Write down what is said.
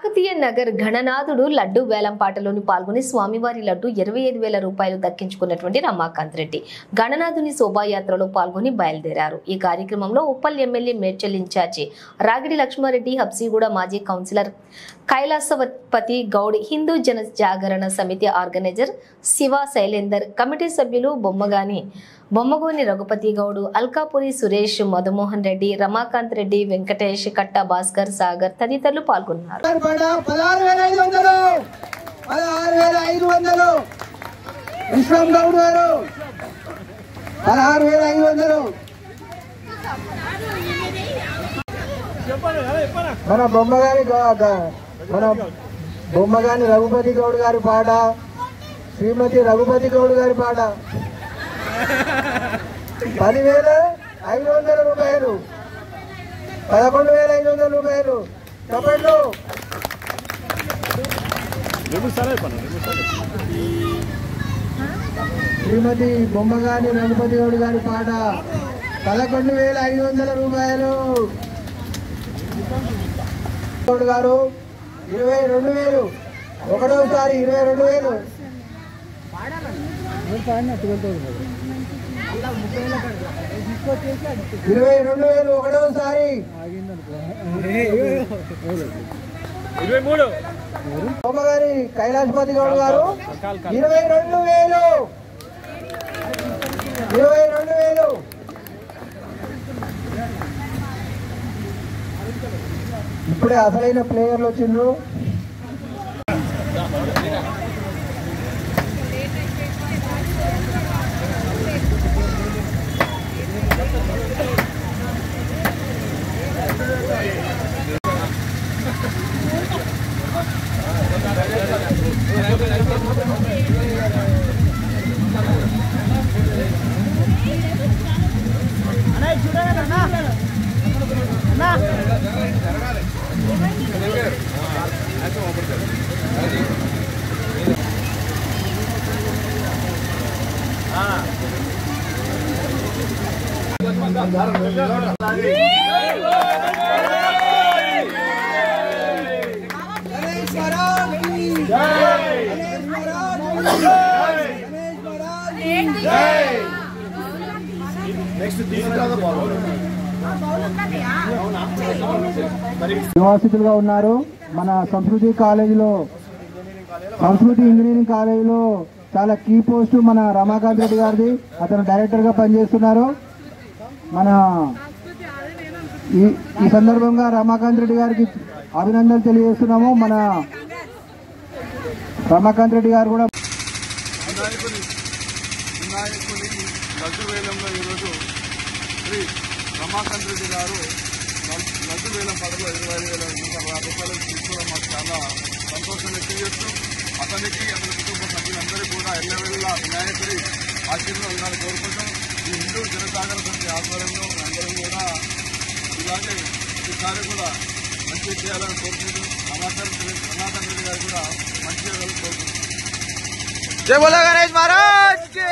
కాకతీయ నగర్ గణనాథుడు లడ్డు వేలం పాటలోని పాల్గొని స్వామివారి లడ్డు 25,000 రూపాయలు దక్కించుకున్నటువంటి రమాకాంత్ రెడ్డి గణనాథుని శోభాయాత్రలో పాల్గొని బయలుదేరారు। ఈ కార్యక్రమంలో ఉప్పల్ ఎమ్మెల్యే మేడ్చల్ ఇన్ఛార్జి రాగిడి లక్ష్మారెడ్డి, హబ్సీగూడ మాజీ కౌన్సిలర్ కైలాసపతి గౌడ్, హిందూ జన జాగరణ సమితి ఆర్గనైజర్ శివ శైలేందర్, కమిటీ సభ్యులు బొమ్మగోని రఘుపతి గౌడ్, అల్కాపురి సురేష్, మధుమోహన్ రెడ్డి, రమాకాంత్ రెడ్డి, వెంకటేష్, కట్ట భాస్కర్, సాగర్ తదితరులు పాల్గొన్నారు। బొమ్మగాని రఘుపతి గౌడ్ గారి పాట, శ్రీమతి రఘుపతి గౌడ్ గారి పాట 10,500 రూపాయలు, 11,500 రూపాయలు। చెప్పండి। శ్రీమతి బొమ్మగాని రఘుపతి గౌడ్ గారి పాట 11,500 రూపాయలు। గౌడ్ గారు 22,000, ఒకటోసారి 22,000, 22,000 ఒకటోసారి, 23 బొమ్మగారి కైలాసపతి గౌడ్ గారు 22,000, 22,000। ఇప్పుడే అసలైన ప్లేయర్లు వచ్చిండ్రు। నివాసితులుగా ఉన్నారు। మన సంస్కృతి కాలేజీలో, సంస్కృతి ఇంజనీరింగ్ కాలేజీలో చాలా కీ పోస్ట్ మన రమాకాంత్ రెడ్డి గారిది, అతను డైరెక్టర్ గా పనిచేస్తున్నారు। మన ఈ సందర్భంగా రమాకాంత్ రెడ్డి గారికి అభినందనలు తెలియజేస్తున్నాము। మన రమాకాంత్ రెడ్డి గారు కూడా లడ్డు వేలంలో ఈరోజు శ్రీ రమాకాంత్ రెడ్డి గారు లడ్డు వేలం పడలో 25,000 రూపాయలు తీసుకోవడం మాకు చాలా సంతోషం వ్యక్తం చేస్తూ అతనికి అతని కుటుంబ సభ్యులందరికీ కూడా ఎల్లవెల్లా వినాయకుడి ఆశీర్వాదం ఉండాలని కోరుకుంటాం। ఈ హిందూ జనసాగర సమితి ఆధ్వర్యంలో అందరం కూడా ఇలాగే ఈసారి కూడా మంచిగా చేయాలని కోరుకుంటూ రమాకాంత్ రెడ్డి గారు కూడా మంచిగా కోరుకుంటున్నాం। జై బోలో గణేష్ మహారాజ్ కి।